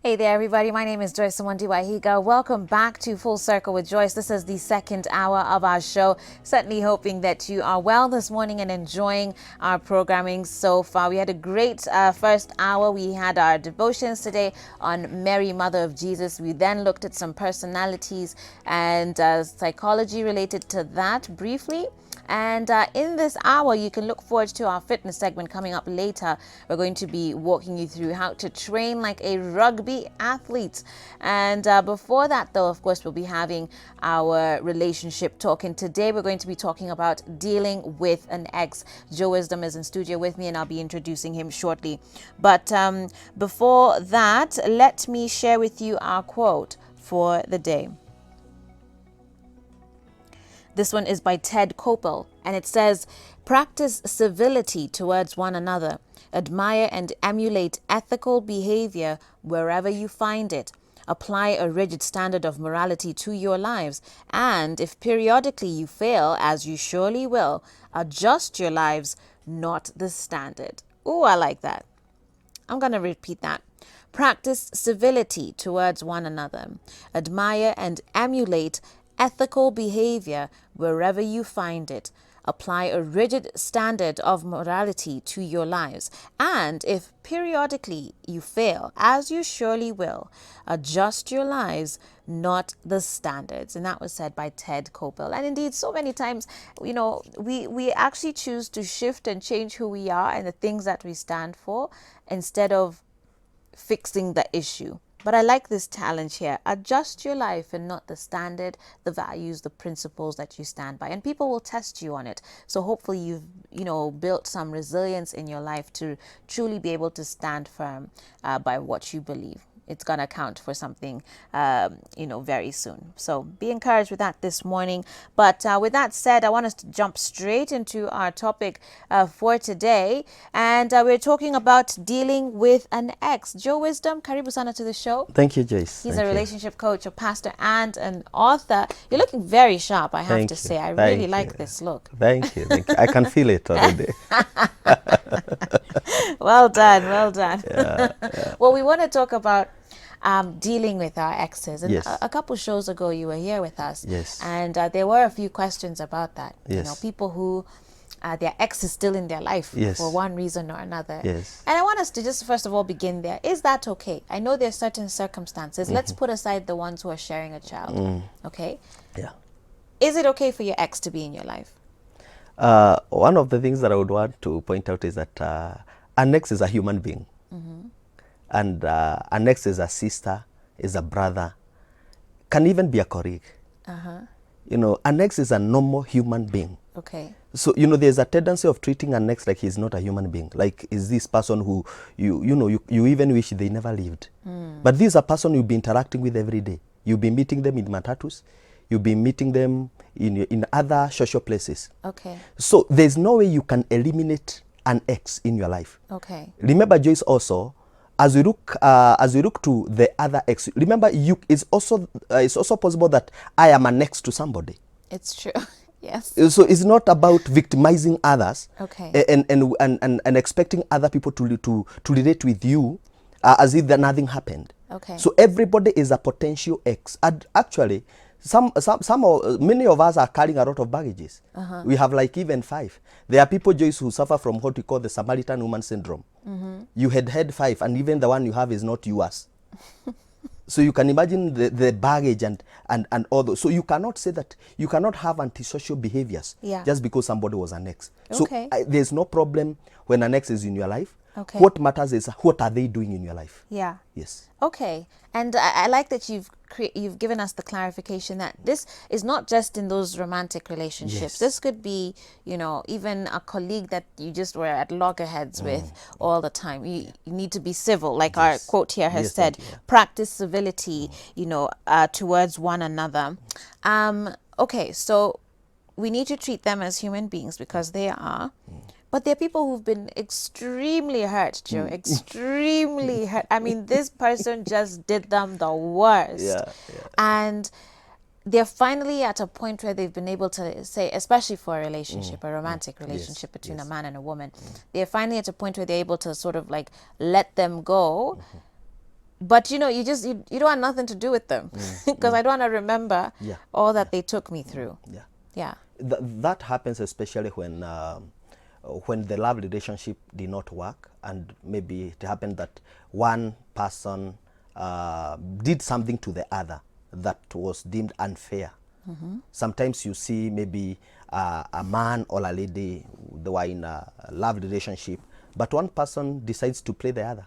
Hey there, everybody. My name is Joyce Samundi Wahiga. Welcome back to Full Circle with Joyce. This is the second hour of our show. Certainly hoping that you are well this morning and enjoying our programming so far. We had a great first hour. We had our devotions today on Mary, Mother of Jesus. We then looked at some personalities and psychology related to that briefly. And in this hour, you can look forward to our fitness segment coming up later. We're going to be walking you through how to train like a rugby athlete. And before that, though, of course, we'll be having our relationship talk. And today, we're going to be talking about dealing with an ex. Joe Wisdom is in studio with me, and I'll be introducing him shortly. But before that, let me share with you our quote for the day. This one is by Ted Koppel, and it says, "Practice civility towards one another. Admire and emulate ethical behavior wherever you find it. Apply a rigid standard of morality to your lives. And if periodically you fail, as you surely will, adjust your lives, not the standard." Ooh, I like that. I'm going to repeat that. Practice civility towards one another. Admire and emulate ethical behavior wherever you find it. Apply a rigid standard of morality to your lives. And if periodically you fail, as you surely will, adjust your lives, not the standards. And that was said by Ted Koppel. And indeed, so many times, we actually choose to shift and change who we are and the things that we stand for instead of fixing the issue. But I like this challenge here. Adjust your life and not the standard, the values, the principles that you stand by. And people will test you on it. So hopefully you've, built some resilience in your life to truly be able to stand firm by what you believe. It's going to count for something, very soon. So be encouraged with that this morning. But with that said, I want us to jump straight into our topic for today. And we're talking about dealing with an ex. Joe Wisdom, karibu sana to the show. Thank you, Joyce. He's Thank a you. relationship coach, a pastor, and an author. You're looking very sharp, I have Thank to you. say. I Thank really like you. this look. Thank you. Thank you. I can feel it already. Well done, well done. Yeah. Well, we want to talk about dealing with our exes. And Yes. a couple shows ago, you were here with us. Yes. And there were a few questions about that. Yes. People who their ex is still in their life Yes. for one reason or another. Yes. And I want us to just first of all begin there. Is that okay? I know there's certain circumstances. Let's put aside the ones who are sharing a child. Okay? Yeah. Is it okay for your ex to be in your life? One of the things that I would want to point out is that an ex is a human being. And an ex is a sister, is a brother, can even be a colleague. An ex is a normal human being. Okay. So, there's a tendency of treating an ex like he's not a human being. Like, is this person who, you even wish they never lived. But this is a person you'll be interacting with every day. You'll be meeting them in matatus. You'll be meeting them in other social places. Okay. So, there's no way you can eliminate an ex in your life. Okay. Remember, Joyce, also, as we look to the other ex, remember, it's also possible that I am an ex to somebody. It's true. Yes. So it's not about victimizing others, Okay. and expecting other people to relate with you as if that nothing happened. Okay. So everybody is a potential ex. And actually, many of us are carrying a lot of baggages. We have like even 5. There are people, Joyce, who suffer from what we call the Samaritan woman syndrome. You had 5, and even the one you have is not yours. So you can imagine the baggage and all those. So you cannot say that you cannot have antisocial behaviors just because somebody was an ex. Okay. So there's no problem when an ex is in your life. Okay. What matters is what are they doing in your life. Yeah. Yes. Okay. And I like that you've given us the clarification that this is not just in those romantic relationships. Yes. This could be, even a colleague that you just were at loggerheads with all the time. You need to be civil, like our quote here has said. Practice civility, towards one another. Okay, so we need to treat them as human beings because they are. But there are people who've been extremely hurt, Joe, extremely hurt. I mean, this person just did them the worst. Yeah. And they're finally at a point where they've been able to say, especially for a relationship, a romantic relationship between a man and a woman, they're finally at a point where they're able to sort of like let them go. But you know, you don't want nothing to do with them because I don't want to remember Yeah. all that they took me through. Yeah. Yeah. That happens especially when the love relationship did not work, and maybe it happened that one person did something to the other that was deemed unfair. Sometimes you see maybe a man or a lady, they were in a love relationship, but one person decides to play the other.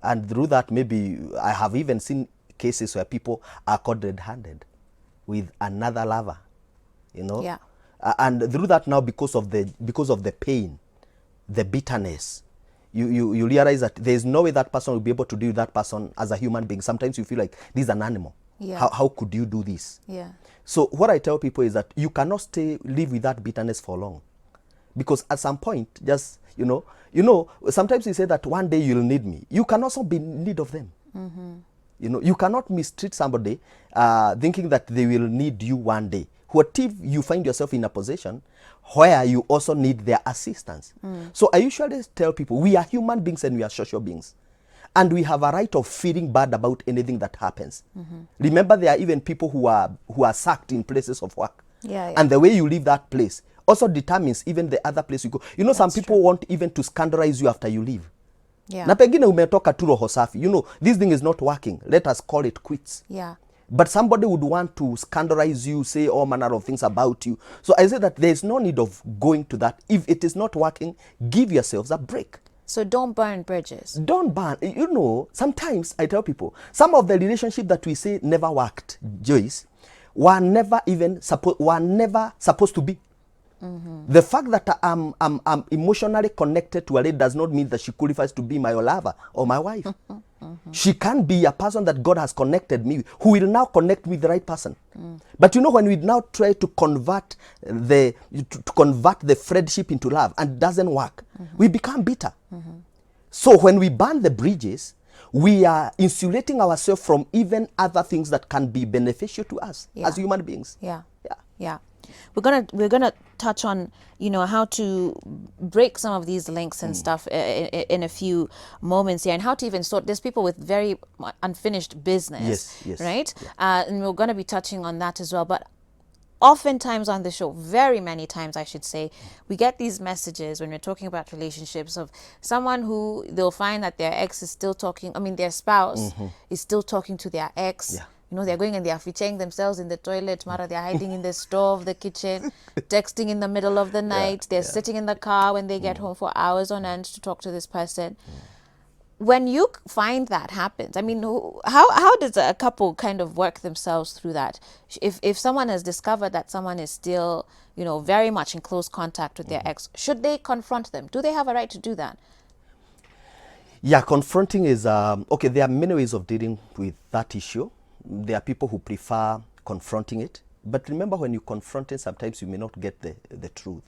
And through that, maybe I have even seen cases where people are caught red-handed with another lover, you know. Yeah. And through that now, because of the pain, the bitterness, you realize that there's no way that person will be able to deal with that person as a human being. Sometimes you feel like this is an animal. Yeah. How could you do this? Yeah. So what I tell people is that you cannot live with that bitterness for long, because at some point, just sometimes you say that one day you'll need me. You can also be in need of them. You know, you cannot mistreat somebody thinking that they will need you one day. What if you find yourself in a position where you also need their assistance? So I usually tell people, we are human beings and we are social beings. And we have a right of feeling bad about anything that happens. Remember, there are even people who are sacked in places of work. Yeah, yeah. And the way you leave that place also determines even the other place you go. You know, some people true. want even to scandalize you after you leave. Yeah. Na pengine umetoka tu roho safi. You know, this thing is not working. Let us call it quits. Yeah. But somebody would want to scandalize you, say all manner of things about you. So I say that there's no need of going to that. If it is not working, give yourselves a break. So don't burn bridges. Don't burn. You know, sometimes I tell people, some of the relationship that we say never worked, Joyce, were never supposed to be. The fact that I'm emotionally connected to a lady does not mean that she qualifies to be my lover or my wife. She can be a person that God has connected me with, who will now connect with the right person. But you know, when we now try to convert the friendship into love and it doesn't work, we become bitter. So when we burn the bridges, we are insulating ourselves from even other things that can be beneficial to us as human beings. Yeah. Yeah. Yeah. We're gonna touch on, you know, how to break some of these links and stuff in a few moments here, and how to even sort. There's people with very unfinished business, Yes, right? yeah. And we're gonna be touching on that as well. But oftentimes on the show, very many times I should say, we get these messages when we're talking about relationships of someone who they'll find that their ex is still talking. I mean, their spouse is still talking to their ex. Yeah. You know, they're going and they're featuring themselves in the toilet, Mara, they're hiding in the stove, the kitchen, texting in the middle of the night. They're sitting in the car when they get home for hours on end to talk to this person. When you find that happens, I mean, how does a couple kind of work themselves through that? If someone has discovered that someone is still, you know, very much in close contact with their ex, should they confront them? Do they have a right to do that? Yeah, confronting is, okay, there are many ways of dealing with that issue. There are people who prefer confronting it. But remember, when you confront it, sometimes you may not get the truth.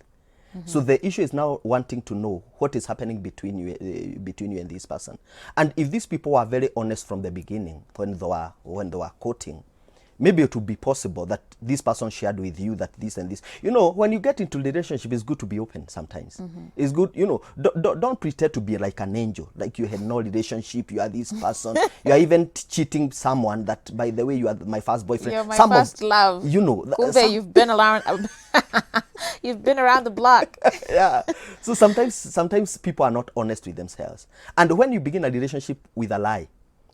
So the issue is now wanting to know what is happening between you and this person. And if these people were very honest from the beginning, when they were courting, maybe it would be possible that this person shared with you that this and this. You know, when you get into a relationship, it's good to be open sometimes. It's good, you know, don't pretend to be like an angel, like you had no relationship, you are this person. You are even cheating someone that, by the way, you are my first boyfriend. You're my first love. You know. You've been around, you've been around the block. Yeah. So sometimes people are not honest with themselves. And when you begin a relationship with a lie,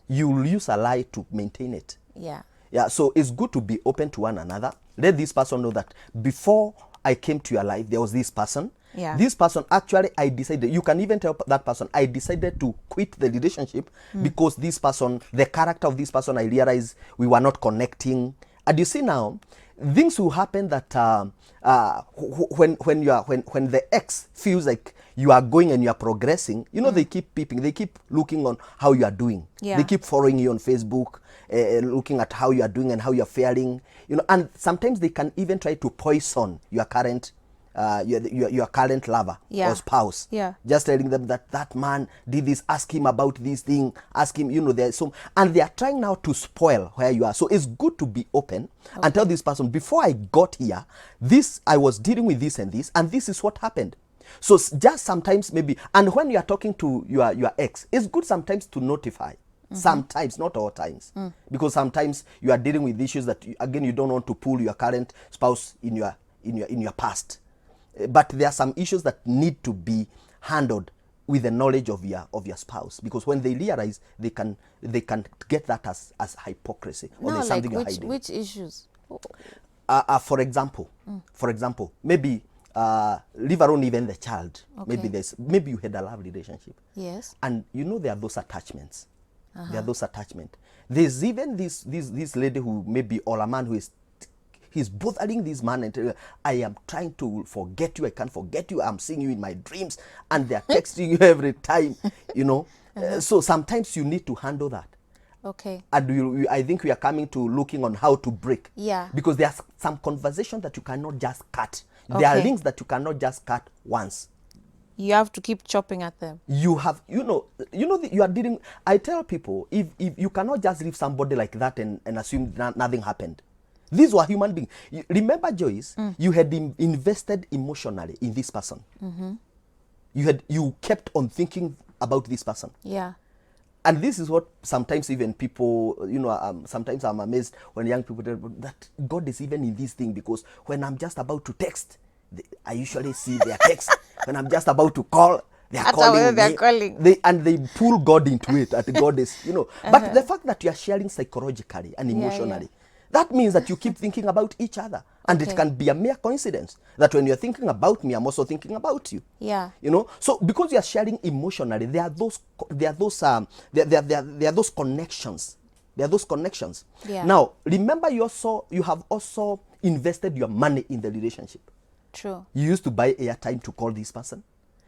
you will use a lie to maintain it. Yeah. Yeah, so it's good to be open to one another. Let this person know that before I came to your life, there was this person. Yeah. This person, actually, I decided, you can even tell that person, I decided to quit the relationship because this person, the character of this person, I realized we were not connecting. And you see now, things will happen that when the ex feels like you are going and you are progressing, you know, they keep peeping, they keep looking on how you are doing. Yeah. They keep following you on Facebook, looking at how you are doing and how you are faring, you know, and sometimes they can even try to poison your current your current lover or spouse. Yeah. Just telling them that man did this, ask him about this thing, ask him, you know, there's so, and they are trying now to spoil where you are. So it's good to be open and tell this person, before I got here, I was dealing with this, and this is what happened. So just sometimes maybe, and when you are talking to your ex, it's good sometimes to notify. Sometimes, not all times. Because sometimes you are dealing with issues that, again, you don't want to pull your current spouse in your past. But there are some issues that need to be handled with the knowledge of your spouse, because when they realize, they can get that as hypocrisy, or No, there's like something you're hiding. which issues? For example, maybe leave alone even the child. Okay. Maybe you had a love relationship. Yes. And there are those attachments. There are those attachments. There's even this lady who maybe, or a man who he's bothering this man and telling, I am trying to forget you, I can't forget you, I'm seeing you in my dreams, and they're texting you every time, So sometimes you need to handle that. Okay. And I think we are coming to looking on how to break. Yeah. Because there's some conversation that you cannot just cut. There are Okay. links that you cannot just cut once. You have to keep chopping at them. You have, you are dealing. I tell people, if you cannot just leave somebody like that and assume nothing happened. These were human beings. Remember, Joyce, you had invested emotionally in this person. You kept on thinking about this person. Yeah. And this is what sometimes even people, sometimes I'm amazed when young people tell me that God is even in this thing, because when I'm just about to text, I usually see their text. When I'm just about to call, they are calling they're me. calling. They pull God into it. That God is, But the fact that you are sharing psychologically and emotionally, that means that you keep thinking about each other. And it can be a mere coincidence that when you're thinking about me, I'm also thinking about you. Yeah. So because you are sharing emotionally, there are those connections. There are those connections. Yeah. Now, remember, you have also invested your money in the relationship. True. You used to buy airtime to call this person.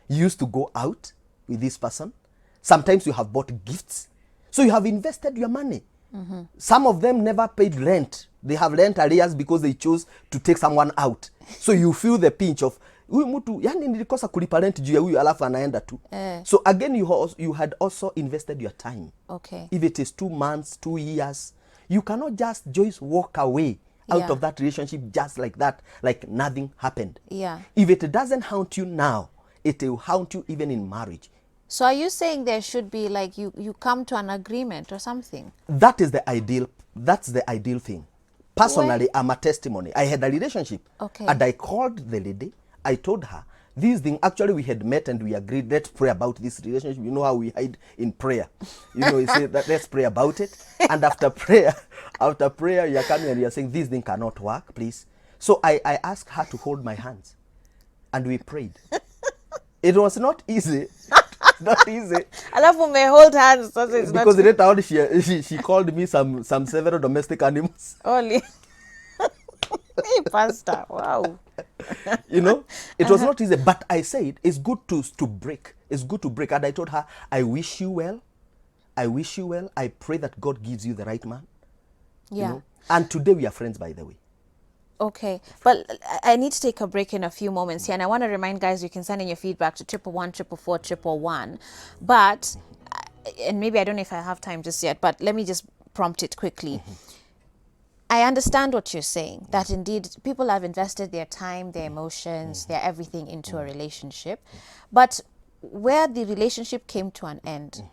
You used to go out with this person. Sometimes you have bought gifts. So you have invested your money. Some of them never paid rent. They have rent arrears because they chose to take someone out. So you feel the pinch of, huyu mtu yani nilikosa kulipa rent juu ya huyu alafu anaenda tu. So again, you had also invested your time. Okay. If it is 2 months, 2 years, you cannot just walk away out of that relationship just like that, like nothing happened. Yeah. If it doesn't haunt you now, it will haunt you even in marriage. So are you saying there should be like you come to an agreement or something? That is the ideal. That's the ideal thing. Personally, I'm a testimony. I had a relationship. Okay. And I called the lady. I told her, this thing, actually we had met and we agreed, let's pray about this relationship. You know how we hide in prayer. You say that let's pray about it. And after prayer, you're coming and you're saying, this thing cannot work, please. So I asked her to hold my hands. And we prayed. It was not easy. Not easy. Alafu may hold hands, so it's because not later on she called me some several domestic animals. only. Hey, Pastor, wow. It was not easy, but I said it's good to break. It's good to break. And I told her, I wish you well. I wish you well. I pray that God gives you the right man. Yeah. And today we are friends, by the way. Okay, but I need to take a break in a few moments here, and I want to remind guys you can send in your feedback to 111 but and maybe I don't know if I have time just yet, but let me just prompt it quickly. I understand what you're saying, that indeed people have invested their time, their emotions, their everything into a relationship, but where the relationship came to an end,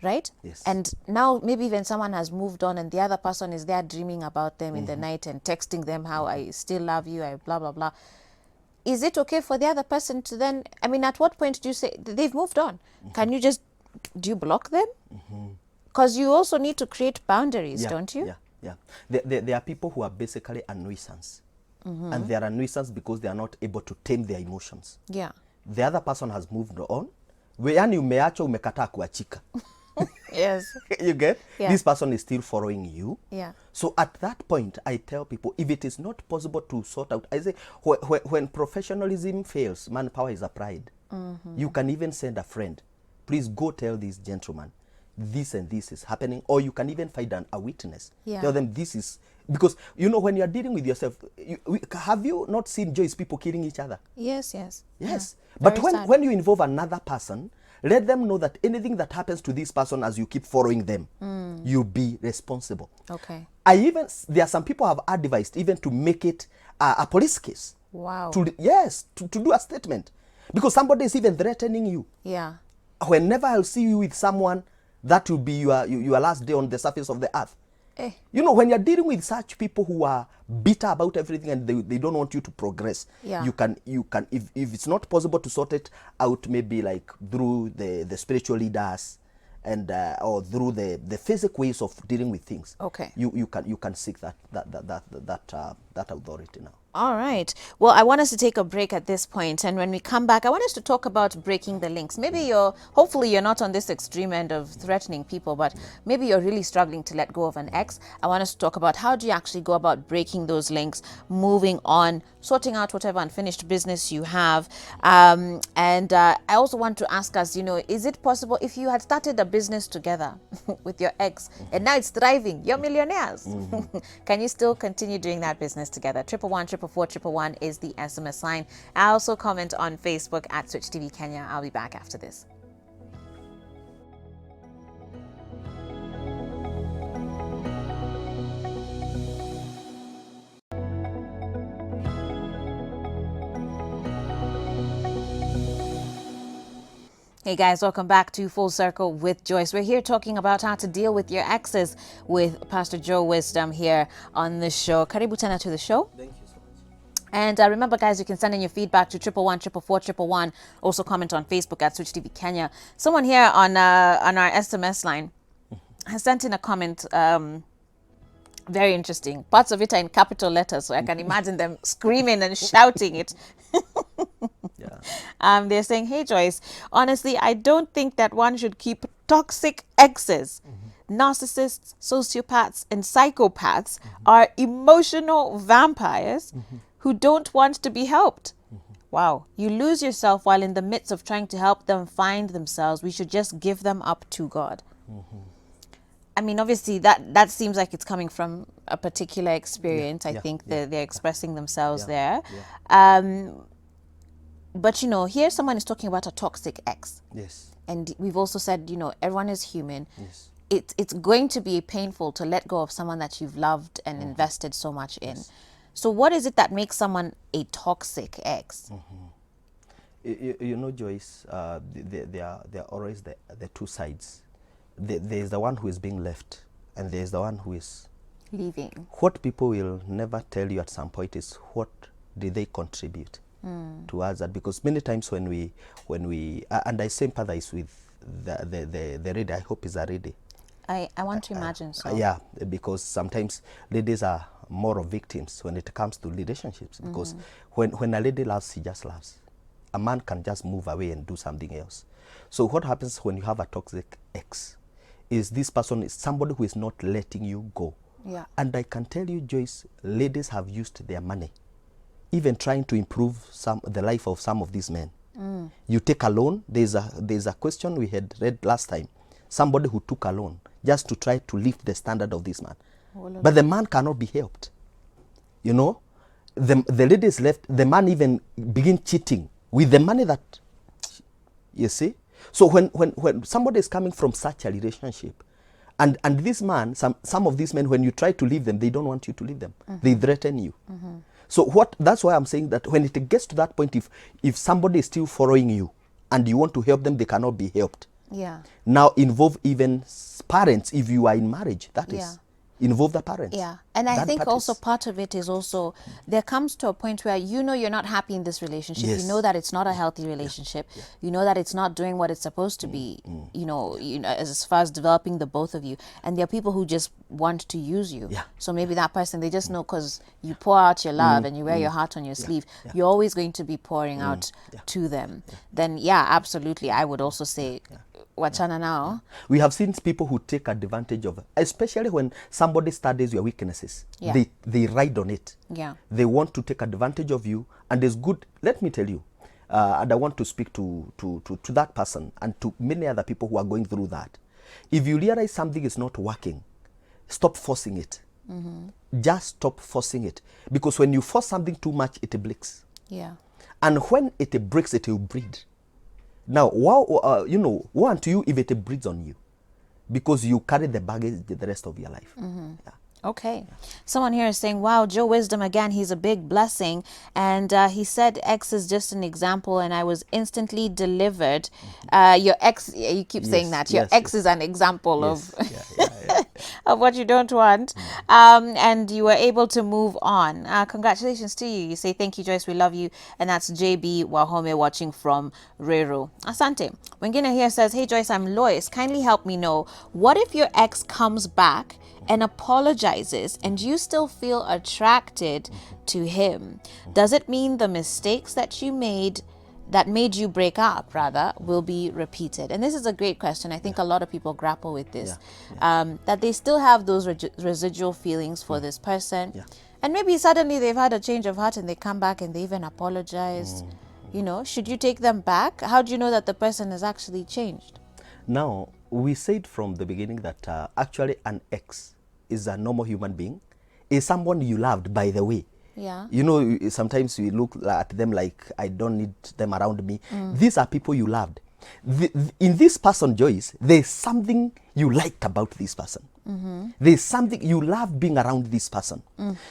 right? Yes. And now maybe even someone has moved on and the other person is there dreaming about them in the night and texting them how I still love you, I blah, blah, blah. Is it okay for the other person to then, at what point do you say, they've moved on? Can you do you block them? Because you also need to create boundaries, don't you? Yeah. There are people who are basically a nuisance. And they are a nuisance because they are not able to tame their emotions. Yeah. The other person has moved on. Yani umeacha umekataa kuachika. Yes. You get? Yeah. This person is still following you. Yeah. So at that point, I tell people, if it is not possible to sort out, I say, when professionalism fails, manpower is applied. You can even send a friend. Please go tell this gentleman, this and this is happening. Or you can even find a witness. Yeah. Tell them this is, because, when you're dealing with yourself, have you not seen Joyce people killing each other? Yes. Yes. Yeah. But Very sad. when you involve another person, let them know that anything that happens to this person as you keep following them, you'll be responsible. Okay. There are some people have advised even to make it a police case. Wow. To do a statement. Because somebody is even threatening you. Yeah. Whenever I'll see you with someone, that will be your last day on the surface of the earth. Eh. You know, when you're dealing with such people who are bitter about everything and they don't want you to progress, Yeah. you can if it's not possible to sort it out, maybe like through the spiritual leaders and or through the physical ways of dealing with things. Okay. You can seek that authority now. All right. Well, I want us to take a break at this point, and when we come back, I want us to talk about breaking the links. Maybe hopefully you're not on this extreme end of threatening people, but maybe you're really struggling to let go of an ex. I want us to talk about how do you actually go about breaking those links, moving on, sorting out whatever unfinished business you have. And I also want to ask us, is it possible if you had started a business together with your ex and now it's thriving, you're millionaires, can you still continue doing that business together? 111-444-111 is the SMS line. I also comment on Facebook at Switch TV Kenya. I'll be back after this. Hey guys, welcome back to Full Circle with Joyce. We're here talking about how to deal with your exes with Pastor Joe Wisdom here on the show. Karibu tena to the show. Thank you so much. And remember, guys, you can send in your feedback to 111-444-111. Also comment on Facebook at Switch TV Kenya. Someone here on our SMS line has sent in a comment. Very interesting. Parts of it are in capital letters, so I can imagine them screaming and shouting it. Yeah. They're saying, hey, Joyce, honestly, I don't think that one should keep toxic exes. Narcissists, sociopaths, and psychopaths are emotional vampires who don't want to be helped. Wow. You lose yourself while in the midst of trying to help them find themselves. We should just give them up to God. I mean, obviously, that seems like it's coming from a particular experience. I think they're expressing themselves there. Yeah. But, here someone is talking about a toxic ex. Yes. And we've also said, everyone is human. Yes. It's going to be painful to let go of someone that you've loved and invested so much in. So what is it that makes someone a toxic ex? Joyce, there are always the two sides. There's the one who is being left, and there's the one who is Leaving. What people will never tell you at some point is what did they contribute towards that, because many times when we and I sympathize with the lady. I hope is a lady. I want to imagine so. Yeah, because sometimes ladies are more of victims when it comes to relationships, because when a lady loves, she just loves. A man can just move away and do something else. So what happens when you have a toxic ex is this person is somebody who is not letting you go. Yeah. And I can tell you, Joyce, ladies have used their money, even trying to improve the life of some of these men. You take a loan. There's a question we had read last time. Somebody who took a loan just to try to lift the standard of this man. But the man cannot be helped. The lady is left. The man even begin cheating with the money that, you see. So when somebody is coming from such a relationship, and this man, some of these men, when you try to leave them, they don't want you to leave them. They threaten you. So that's why I'm saying that when it gets to that point, if somebody is still following you and you want to help them, they cannot be helped. Yeah. Now involve even parents if you are in marriage. That is. Involve the parents. Yeah. And I think also part of it is also there comes to a point where you're not happy in this relationship. Yes. You know that it's not a healthy relationship. You know that it's not doing what it's supposed to be, as far as developing the both of you. And there are people who just want to use you. Yeah. So maybe that person, they just know because you pour out your love and you wear your heart on your sleeve, you're always going to be pouring out to them. Then, absolutely. I would also say, wachana now. We have seen people who take advantage of, especially when somebody studies your weaknesses. Yeah. They ride on it. Yeah. They want to take advantage of you, and it's good. Let me tell you, and I want to speak to that person and to many other people who are going through that. If you realize something is not working, stop forcing it. Just stop forcing it, because when you force something too much, it breaks. Yeah. And when it breaks, it will breed. Now, woe unto you if it breeds on you, because you carry the baggage the rest of your life. Okay. Someone here is saying, wow, Joe Wisdom again, he's a big blessing. And he said X is just an example and I was instantly delivered. Your ex, you keep saying that. Your ex is an example of, of what you don't want. And you were able to move on. Congratulations to you. You say, thank you, Joyce, we love you. And that's JB Wahome watching from Rero. Asante. Wengine here says, hey, Joyce, I'm Lois. Kindly help me know, what if your ex comes back and apologizes and you still feel attracted to him? Does it mean the mistakes that you made that made you break up rather will be repeated? And this is a great question. I think a lot of people grapple with this, that they still have those residual feelings for this person, and maybe suddenly they've had a change of heart and they come back and they even apologized. You know, should you take them back? How do you know that the person has actually changed? Now, we said from the beginning that actually an ex is a normal human being, is someone you loved, by the way. Yeah. You know, sometimes we look at them like, I don't need them around me. These are people you loved. In this person, Joyce, there's something you liked about this person. There's something you love being around this person.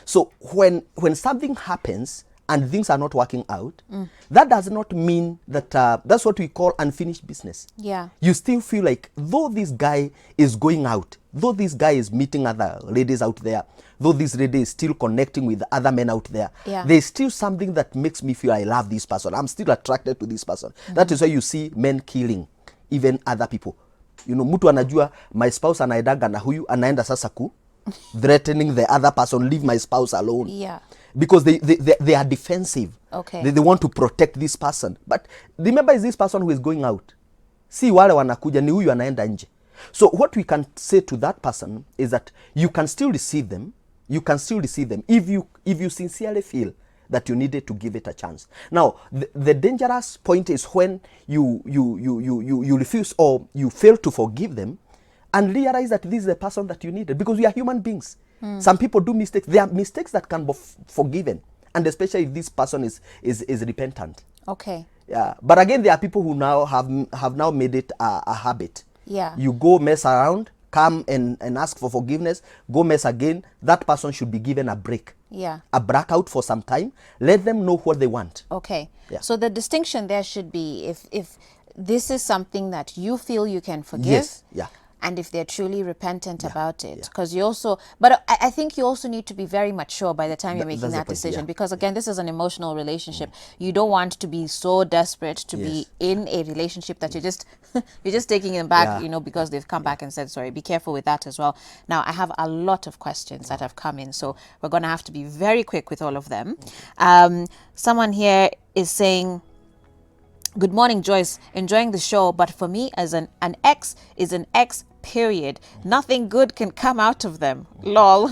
So when something happens and things are not working out, that does not mean that that's what we call unfinished business. Yeah. You still feel like, though this guy is going out, though this guy is meeting other ladies out there, though this lady is still connecting with other men out there, there's still something that makes me feel I love this person. I'm still attracted to this person. That is why you see men killing even other people. You know, mtu anajua my spouse anaedaga na huyu, anaenda sasa threatening the other person, leave my spouse alone. Yeah. Because they are defensive. Okay. They want to protect this person. But remember, is this person who is going out. Si wale wanakuja, ni huyu anaenda nje. So what we can say to that person is that you can still receive them. You can still receive them if you sincerely feel that you needed to give it a chance. Now, the dangerous point is when you refuse or you fail to forgive them and realize that this is the person that you needed, because we are human beings. Some people do mistakes. There are mistakes that can be forgiven, and especially if this person is repentant. Okay. Yeah, but again, there are people who now have now made it a habit. Yeah. You go mess around, come and ask for forgiveness, go mess again. That person should be given a break. Yeah. A breakout for some time. Let them know what they want. Okay. Yeah. So the distinction there should be if this is something that you feel you can forgive. Yes. Yeah. And if they're truly repentant about it, because you also, but I think you also need to be very mature by the time you're making that decision, because again, this is an emotional relationship. You don't want to be so desperate to be in a relationship that you're just taking them back, you know, because they've come back and said sorry. Be careful with that as well. Now, I have a lot of questions that have come in, so we're going to have to be very quick with all of them. Someone here is saying, good morning, Joyce. Enjoying the show, but for me, as an ex is an ex, period. Nothing good can come out of them. Lol.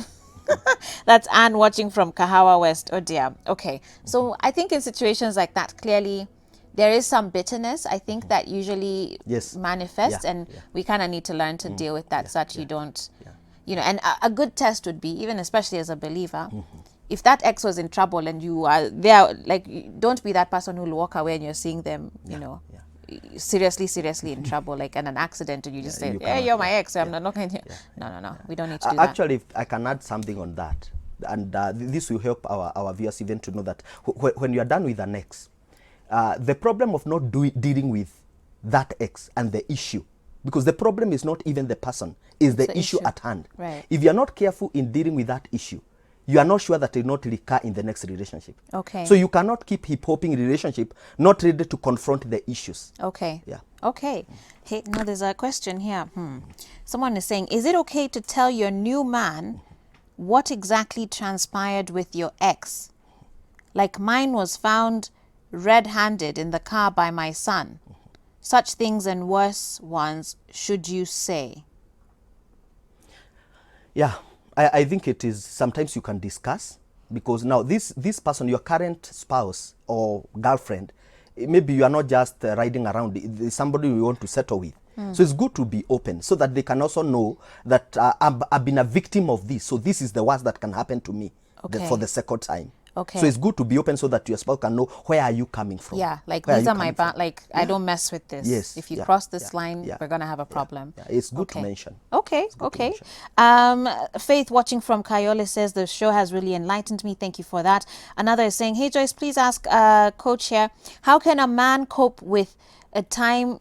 That's Anne watching from Kahawa West. Oh dear. Okay. So I think in situations like that, clearly there is some bitterness, I think, that usually manifests, and we kind of need to learn to deal with that so that you don't, you know, and a good test would be, even especially as a believer, if that ex was in trouble and you are there, like, don't be that person who'll walk away and you're seeing them, you know, seriously in trouble, like in an accident, and you just say, hey, you're my ex, so I'm not going to. No, we don't need to do that. Actually, if I can add something on that, and this will help our viewers even to know that when you are done with an ex, the problem of not dealing with that ex and the issue, because the problem is not even the person, is the issue at hand. Right. If you're not careful in dealing with that issue, you are not sure that it will not recur in the next relationship. Okay. So you cannot keep hip-hopping relationship, not ready to confront the issues. Okay. Yeah. Okay. Hey, now there's a question here. Someone is saying, is it okay to tell your new man what exactly transpired with your ex? Like mine was found red-handed in the car by my son. Such things and worse ones should you say? Yeah. I think it is, sometimes you can discuss, because now this person, your current spouse or girlfriend, maybe you are not just riding around, it's somebody you want to settle with. So it's good to be open so that they can also know that I've been a victim of this, so this is the worst that can happen to me for the second time. Okay. So it's good to be open so that your spouse can know where are you coming from. Yeah, like Where these you are my coming from? like I don't mess with this. Yes. If you Yeah. cross this Yeah. line, Yeah. we're gonna have a Yeah. problem. Yeah. It's good to Okay. mention. Okay, It's good to okay. mention. Faith watching from Kayole says the show has really enlightened me. Thank you for that. Another is saying, hey Joyce, please ask Coach here, how can a man cope with time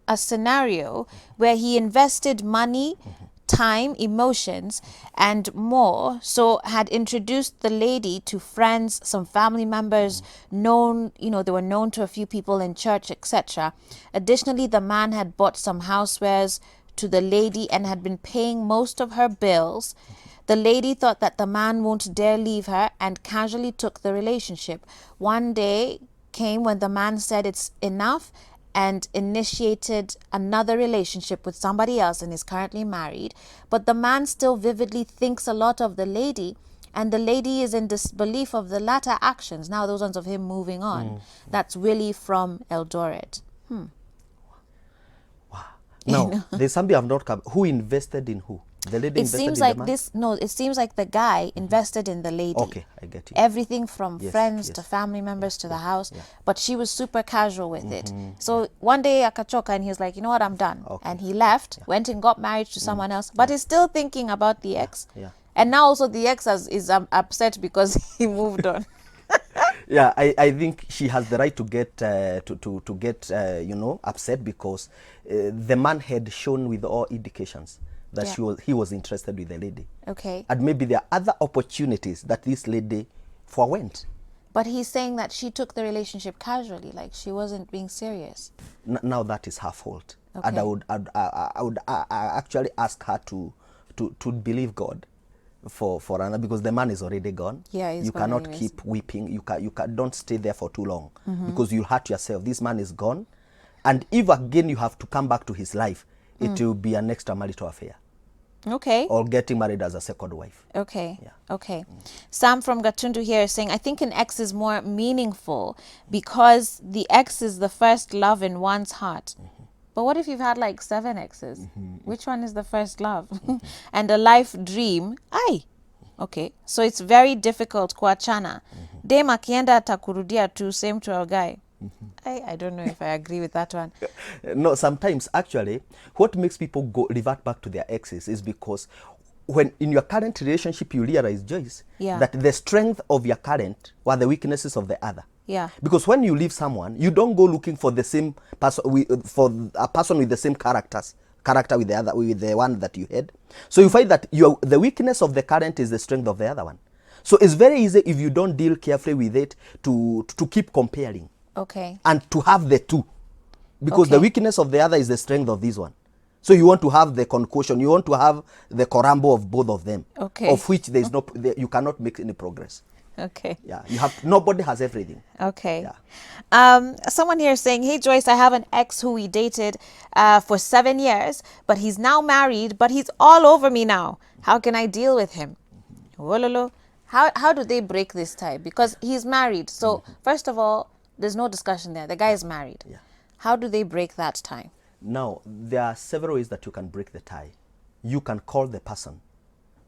a scenario where he invested money, time, emotions, and more, so had introduced the lady to friends, some family members, known, they were known to a few people in church, etc. Additionally, the man had bought some housewares to the lady and had been paying most of her bills. The lady thought that the man won't dare leave her and casually took the relationship. One day came when the man said it's enough and initiated another relationship with somebody else and is currently married. But the man still vividly thinks a lot of the lady, and the lady is in disbelief of the latter actions. Now, those ones of him moving on. That's Willie from Eldoret. Now, there's somebody I've not come. Who invested in who? The lady It invested seems in like the man? it seems like the guy invested in the lady. Okay, I get you. Everything from Yes, friends to yes. family members to the house, yeah. but she was super casual with it. So one day akachoka and he was like, you know what, I'm done. Okay. And he left, went and got married to someone else, but he's still thinking about the ex. yeah. And now also the ex is upset because he moved on. Yeah, I think she has the right to get upset because the man had shown with all indications that Yeah. he was interested with the lady. Okay. And maybe there are other opportunities that this lady forwent. But he's saying that she took the relationship casually, like she wasn't being serious. Now that is her fault. Okay. And I would actually ask her to believe God for another, because the man is already gone. Yeah, he's you gone cannot anyways. keep weeping. You don't stay there for too long because you'll hurt yourself. This man is gone, and if again you have to come back to his life, it will be an extramarital affair. Okay. Or getting married as a second wife. Okay. Yeah. Okay. Sam from Gatundu here is saying, I think an ex is more meaningful because the ex is the first love in one's heart. But what if you've had like 7 exes? Which one is the first love? And a life dream? Aye. Okay. So it's very difficult kuachana. Dem akienda atakurudia tu, same to our guy. I don't know if I agree with that one. No, sometimes actually what makes people revert back to their exes is because when in your current relationship you realize, Joyce, Yeah. that the strength of your current were the weaknesses of the other. Yeah. Because when you leave someone, you don't go looking for the same person, for a person with the same character with the one that you had. So you find that the weakness of the current is the strength of the other one. So it's very easy, if you don't deal carefully with it, to keep comparing. Okay. And to have the two, because the Okay. weakness of the other is the strength of this one. So you want to have the concussion, you want to have the corambo of both of them. Okay. Of which there is you cannot make any progress. Okay. Yeah, nobody has everything. Okay. Yeah. Someone here is saying, hey Joyce, I have an ex who we dated for 7 years, but he's now married, but he's all over me now. How can I deal with him? Wololo. How do they break this tie? Because he's married. So first of all, there's no discussion there. The guy is married. Yeah. How do they break that tie? Now, there are several ways that you can break the tie. You can call the person,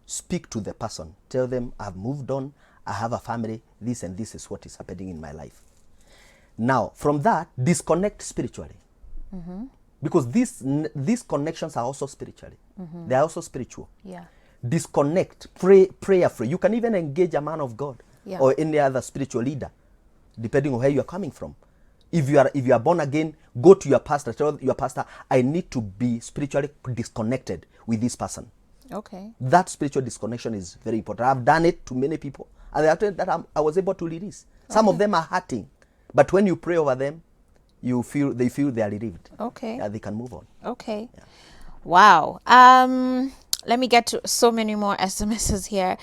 speak to the person, tell them, I've moved on, I have a family, this and this is what is happening in my life. Now, from that, disconnect spiritually. Because these connections are also spiritually. They are also spiritual. Yeah. Disconnect, pray prayerfully. You can even engage a man of God Yeah. or any other spiritual leader, depending on where you are coming from. If you are born again, go to your pastor, tell your pastor, I need to be spiritually disconnected with this person. Okay. That spiritual disconnection is very important. I've done it to many people, and after that I was able to release. Some of them are hurting, but when you pray over them, they feel they are relieved. Okay. Yeah, they can move on. Okay. Wow. Let me get to so many more SMSs here.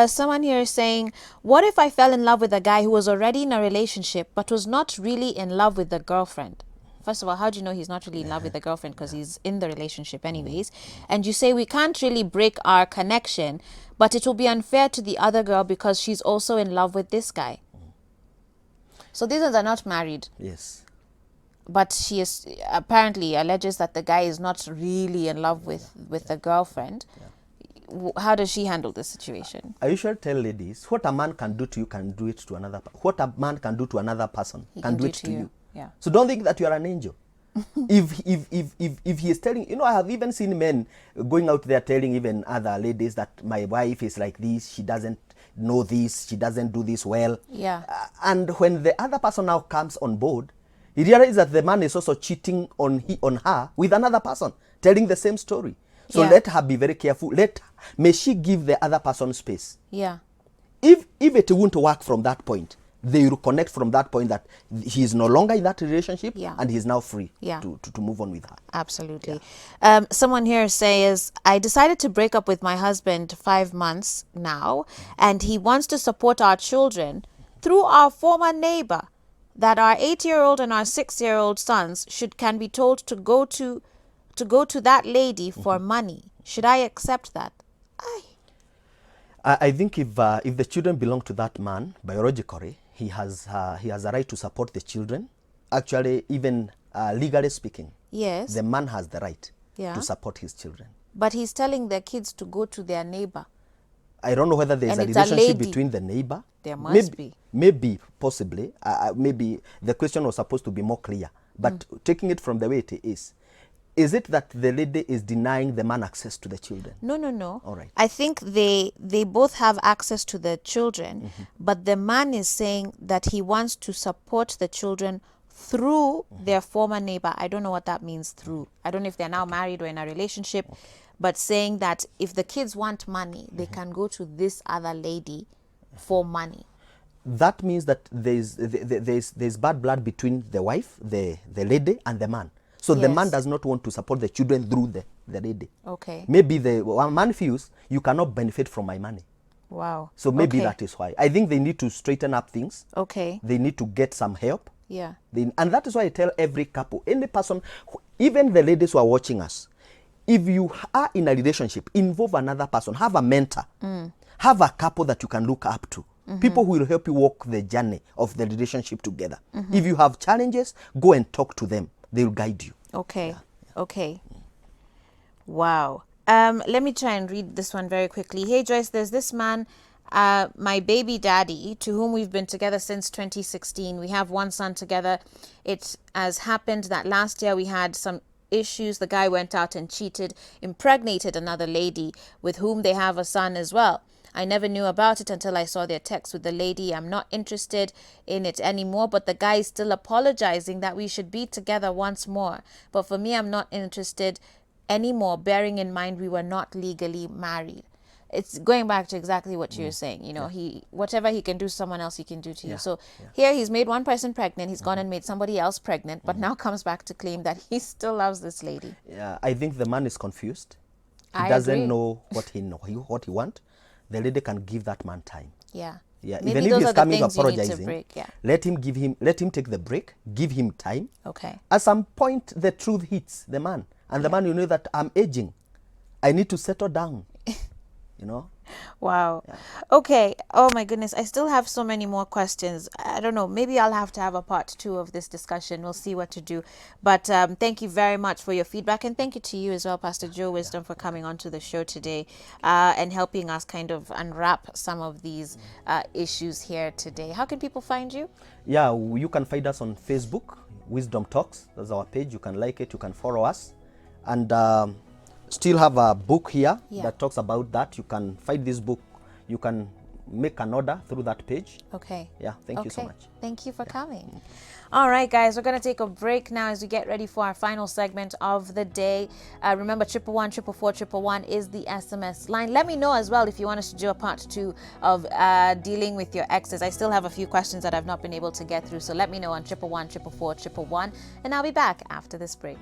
Someone here is saying, what if I fell in love with a guy who was already in a relationship but was not really in love with the girlfriend? First of all, how do you know he's not really in love with the girlfriend? Because he's in the relationship anyways. And you say we can't really break our connection, but it will be unfair to the other girl because she's also in love with this guy. So these ones are not married. Yes. But she is apparently alleges that the guy is not really in love with the girlfriend. how does she handle this situation? I usually tell ladies, what a man can do to you can do it to another. What a man can do to another person can do it to you. Yeah. So don't think that you are an angel. if he is telling, I have even seen men going out there telling even other ladies that my wife is like this, she doesn't know this, she doesn't do this well. Yeah. And when the other person now comes on board, he realizes that the man is also cheating on her with another person, telling the same story. So let her be very careful. May she give the other person space. Yeah. If it won't work from that point, they will connect from that point that he is no longer in that relationship, and he is now free to move on with her. Absolutely. Someone here says, I decided to break up with my husband 5 months now, and he wants to support our children through our former neighbor, that our 8-year-old and our 6-year-old sons can be told to go to that lady for money. Should I accept that? I think if the children belong to that man biologically, he has a right to support the children. Actually, even legally speaking, yes, the man has the right to support his children. But he's telling their kids to go to their neighbor. I don't know whether there's a relationship between the neighbor. There must be. Maybe, possibly. Maybe the question was supposed to be more clear. But taking it from the way it is it that the lady is denying the man access to the children? No. All right. I think they both have access to the children, but the man is saying that he wants to support the children through their former neighbor. I don't know what that means, through. I don't know if they're now married or in a relationship, but saying that if the kids want money, they can go to this other lady for money. That means that there's bad blood between the wife, the lady, and the man. So the man does not want to support the children through the lady. Okay. Maybe the man feels you cannot benefit from my money. Wow. So maybe that is why. I think they need to straighten up things. Okay. They need to get some help. Yeah. And that is why I tell every couple, any person, even the ladies who are watching us, if you are in a relationship, involve another person, have a mentor, have a couple that you can look up to. People who will help you walk the journey of the relationship together. If you have challenges, go and talk to them. They will guide you. Okay. Yeah. Okay. Wow. Let me try and read this one very quickly. Hey, Joyce, there's this man, my baby daddy, to whom we've been together since 2016. We have one son together. It has happened that last year we had some issues. The guy went out and cheated, impregnated another lady with whom they have a son as well. I never knew about it until I saw their text with the lady. I'm not interested in it anymore, but the guy is still apologizing that we should be together once more. But for me, I'm not interested anymore, bearing in mind we were not legally married. It's going back to exactly what you're saying. Whatever he can do to someone else, he can do to you. So here he's made one person pregnant. He's gone and made somebody else pregnant, but now comes back to claim that he still loves this lady. Yeah, I think the man is confused. He I doesn't agree. know what he wants. The lady can give that man time. Yeah. Yeah. Maybe Even if those he's are the coming things you need to apologizing, break. Yeah. let him take the break. Give him time. Okay. At some point, the truth hits the man, and the man will know that I'm aging. I need to settle down. Wow. Yeah. Okay. Oh my goodness. I still have so many more questions. I don't know. Maybe I'll have to have a part 2 of this discussion. We'll see what to do. But thank you very much for your feedback. And thank you to you as well, Pastor Joe Wisdom, for coming onto the show today and helping us kind of unwrap some of these issues here today. How can people find you? Yeah, you can find us on Facebook, Wisdom Talks. That's our page. You can like it. You can follow us. And still have a book here that talks about that. You can find this book. You can make an order through that page. Okay. Yeah, thank you so much. Thank you for coming. All right, guys, we're going to take a break now as we get ready for our final segment of the day. Remember, 111 444 111 is the SMS line. Let me know as well if you want us to do a part 2 of dealing with your exes. I still have a few questions that I've not been able to get through, so let me know on 111 444 111, and I'll be back after this break.